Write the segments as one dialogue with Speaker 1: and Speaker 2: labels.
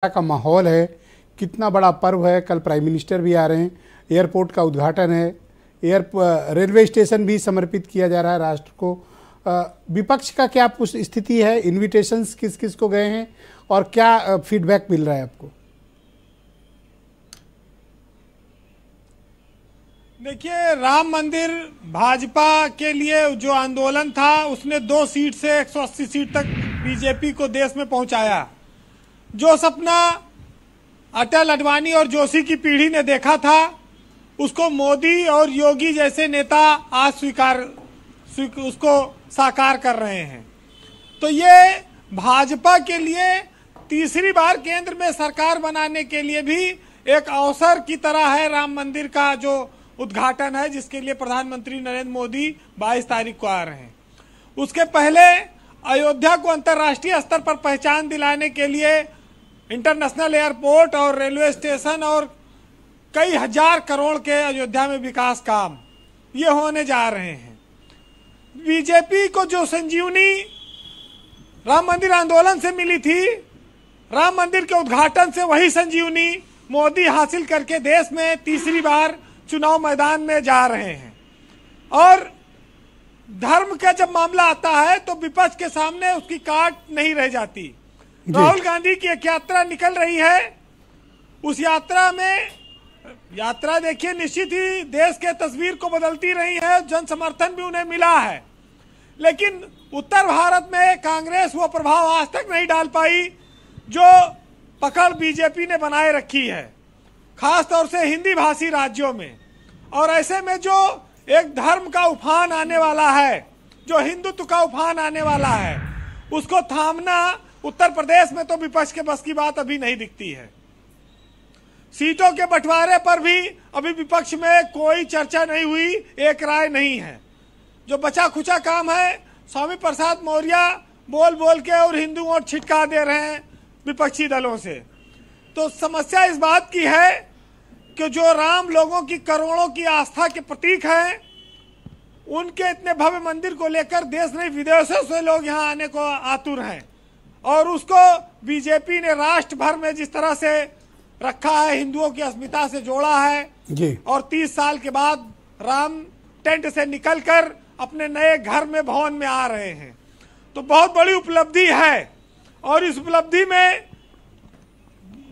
Speaker 1: का माहौल है, कितना बड़ा पर्व है। कल प्राइम मिनिस्टर भी आ रहे हैं, एयरपोर्ट का उद्घाटन है, रेलवे स्टेशन भी समर्पित किया जा रहा है राष्ट्र को। विपक्ष का क्या स्थिति है? इनविटेशंस किस किस को गए हैं और क्या फीडबैक मिल रहा है आपको?
Speaker 2: देखिए, राम मंदिर भाजपा के लिए जो आंदोलन था उसने 2 सीट से 180 सीट तक बीजेपी को देश में पहुंचाया। जो सपना अटल, अडवाणी और जोशी की पीढ़ी ने देखा था उसको मोदी और योगी जैसे नेता आज उसको साकार कर रहे हैं। तो ये भाजपा के लिए तीसरी बार केंद्र में सरकार बनाने के लिए भी एक अवसर की तरह है। राम मंदिर का जो उद्घाटन है, जिसके लिए प्रधानमंत्री नरेंद्र मोदी 22 तारीख को आ रहे हैं। उसके पहले अयोध्या को अंतर्राष्ट्रीय स्तर पर पहचान दिलाने के लिए इंटरनेशनल एयरपोर्ट और रेलवे स्टेशन और कई हजार करोड़ के अयोध्या में विकास काम ये होने जा रहे हैं। बीजेपी को जो संजीवनी राम मंदिर आंदोलन से मिली थी, राम मंदिर के उद्घाटन से वही संजीवनी मोदी हासिल करके देश में तीसरी बार चुनाव मैदान में जा रहे हैं। और धर्म का जब मामला आता है तो विपक्ष के सामने उसकी काट नहीं रह जाती। राहुल गांधी की एक यात्रा निकल रही है। उस यात्रा देखिए निश्चित ही देश के तस्वीर को बदलती रही है, जन समर्थन भी उन्हें मिला है। लेकिन उत्तर भारत में कांग्रेस वो प्रभाव आज तक नहीं डाल पाई जो पकड़ बीजेपी ने बनाए रखी है, खास तौर से हिंदी भाषी राज्यों में। और ऐसे में जो एक धर्म का उफान आने वाला है, जो हिंदुत्व का उफान आने वाला है, उसको थामना उत्तर प्रदेश में तो विपक्ष के बस की बात अभी नहीं दिखती है। सीटों के बंटवारे पर भी अभी विपक्ष में कोई चर्चा नहीं हुई, एक राय नहीं है। जो बचा खुचा काम है, स्वामी प्रसाद मौर्य बोल बोल के और हिंदू वोट छिटका दे रहे हैं विपक्षी दलों से। तो समस्या इस बात की है कि जो राम लोगों की करोड़ों की आस्था के प्रतीक हैं, उनके इतने भव्य मंदिर को लेकर देश नहीं विदेशों से लोग यहाँ आने को आतुर हैं। और उसको बीजेपी ने राष्ट्र भर में जिस तरह से रखा है, हिंदुओं की अस्मिता से जोड़ा है जी। और 30 साल के बाद राम टेंट से निकलकर अपने नए घर में भवन में आ रहे हैं, तो बहुत बड़ी उपलब्धि है। और इस उपलब्धि में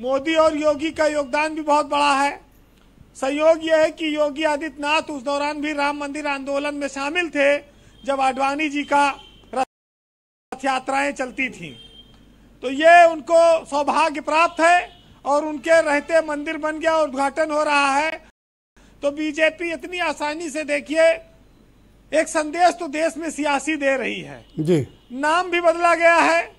Speaker 2: मोदी और योगी का योगदान भी बहुत बड़ा है। सहयोग यह है कि योगी आदित्यनाथ उस दौरान भी राम मंदिर आंदोलन में शामिल थे जब आडवाणी जी का रथ यात्राएं चलती थीं। तो ये उनको सौभाग्य प्राप्त है और उनके रहते मंदिर बन गया, उद्घाटन हो रहा है। तो बीजेपी इतनी आसानी से देखिए एक संदेश तो देश में सियासी दे रही है जी। नाम भी बदला गया है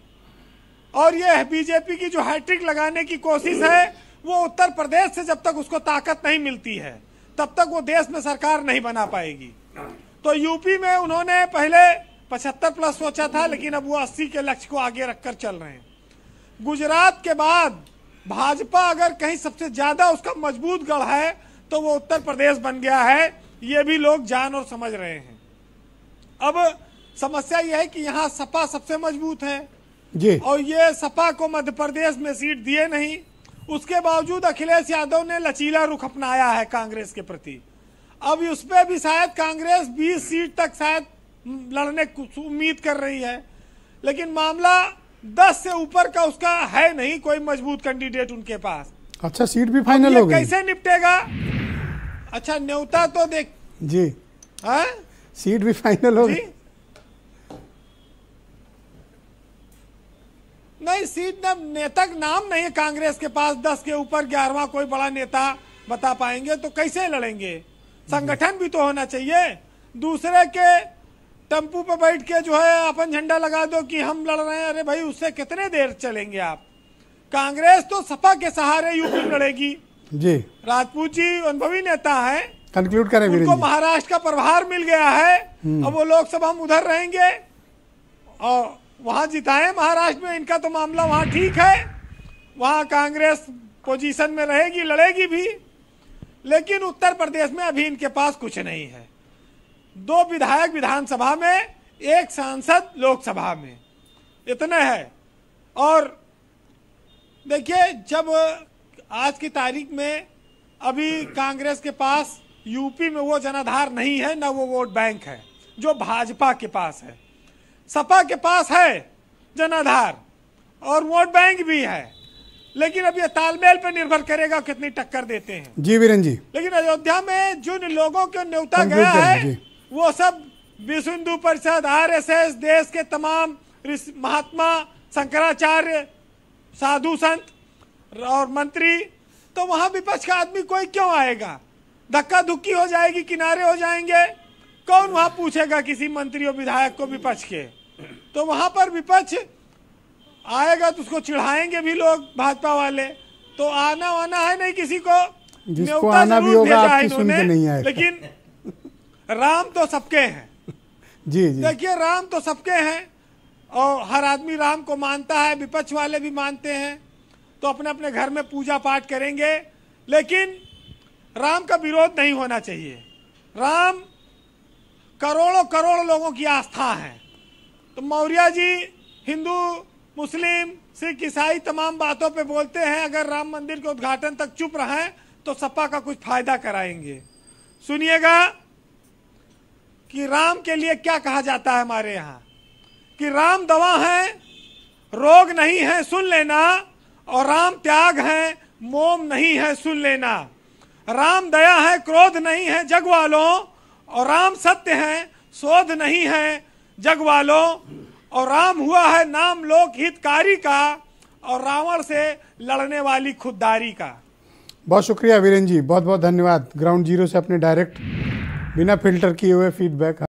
Speaker 2: और ये बीजेपी की जो हैट्रिक लगाने की कोशिश है वो उत्तर प्रदेश से जब तक उसको ताकत नहीं मिलती है तब तक वो देश में सरकार नहीं बना पाएगी। तो यूपी में उन्होंने पहले 75 प्लस सोचा था, लेकिन अब वो 80 के लक्ष्य को आगे रखकर चल रहे हैं। गुजरात के बाद भाजपा अगर कहीं सबसे ज्यादा उसका मजबूत गढ़ है तो वो उत्तर प्रदेश बन गया है। ये भी लोग जान और समझ रहे हैं। अब समस्या यह है कि यहाँ सपा सबसे मजबूत है जी। और ये सपा को मध्य प्रदेश में सीट दिए नहीं, उसके बावजूद अखिलेश यादव ने लचीला रुख अपनाया है कांग्रेस के प्रति। अब उस पर भी शायद कांग्रेस 20 सीट तक शायद लड़ने की उम्मीद कर रही है, लेकिन मामला 10 से ऊपर का उसका है नहीं कोई मजबूत कैंडिडेट उनके पास।
Speaker 1: अच्छा, सीट भी फाइनल हो गई,
Speaker 2: कैसे निपटेगा? अच्छा, न्योता तो देख
Speaker 1: जी,
Speaker 2: हाँ
Speaker 1: सीट भी फाइनल हो गई।
Speaker 2: नहीं, सीट नेता का नाम नहीं है कांग्रेस के पास। 10 के ऊपर 11वां कोई बड़ा नेता बता पाएंगे तो कैसे लड़ेंगे? संगठन भी तो होना चाहिए। दूसरे के टेम्पू पे बैठ के जो है अपन झंडा लगा दो कि हम लड़ रहे हैं। अरे भाई, उससे कितने देर चलेंगे आप? कांग्रेस तो सपा के सहारे यूपी लड़ेगी जी। राजपूत जी अनुभवी नेता है,
Speaker 1: कंक्लूड करें।
Speaker 2: उनको महाराष्ट्र का प्रभार मिल गया है। अब वो लोकसभा में उधर रहेंगे और वहां जिताए महाराष्ट्र में। इनका तो मामला वहां ठीक है, वहां कांग्रेस पोजीशन में रहेगी, लड़ेगी भी। लेकिन उत्तर प्रदेश में अभी इनके पास कुछ नहीं है। 2 विधायक विधानसभा में, 1 सांसद लोकसभा में, इतने है। और देखिए, जब आज की तारीख में अभी कांग्रेस के पास यूपी में वो जनाधार नहीं है, ना वो वोट बैंक है जो भाजपा के पास है। सपा के पास है जनाधार और वोट बैंक भी है, लेकिन अब ये तालमेल पर निर्भर करेगा कितनी टक्कर देते हैं।
Speaker 1: जी वीरेन जी।
Speaker 2: लेकिन अयोध्या में जिन लोगों को न्योता गया है वो सब विश्व हिंदू परिषद, आरएसएस, देश के तमाम महात्मा, शंकराचार्य, साधु संत और मंत्री। तो वहां विपक्ष का आदमी कोई क्यों आएगा? धक्का धुक्की हो जाएगी, किनारे हो जाएंगे, कौन वहां पूछेगा किसी मंत्री और विधायक को विपक्ष के? तो वहां पर विपक्ष आएगा तो उसको चिढ़ाएंगे भी लोग, भाजपा वाले। तो आना वाना है नहीं किसी को,
Speaker 1: जिसको आना भी होगा आपकी सुन के नहीं आएगा।
Speaker 2: लेकिन राम तो सबके हैं।
Speaker 1: जी जी।
Speaker 2: देखिए, राम तो सबके हैं और हर आदमी राम को मानता है, विपक्ष वाले भी मानते हैं, तो अपने अपने घर में पूजा पाठ करेंगे, लेकिन राम का विरोध नहीं होना चाहिए। राम करोड़ों करोड़ लोगों की आस्था है। तो मौर्य जी हिंदू, मुस्लिम, सिख, ईसाई तमाम बातों पे बोलते हैं, अगर राम मंदिर के उद्घाटन तक चुप रहे तो सपा का कुछ फायदा कराएंगे। सुनिएगा कि राम के लिए क्या कहा जाता है हमारे यहाँ, कि राम दवा है, रोग नहीं है, सुन लेना, और राम त्याग है, मोम नहीं है, सुन लेना। राम दया है, क्रोध नहीं है, जग वालों, और राम सत्य है, शोध नहीं है, जग वालों, और राम हुआ है नाम लोक हितकारी का, और रावण से लड़ने वाली खुददारी का।
Speaker 1: बहुत शुक्रिया वीरेन जी, बहुत बहुत धन्यवाद। ग्राउंड जीरो से अपने डायरेक्ट बिना फिल्टर किए हुए फीडबैक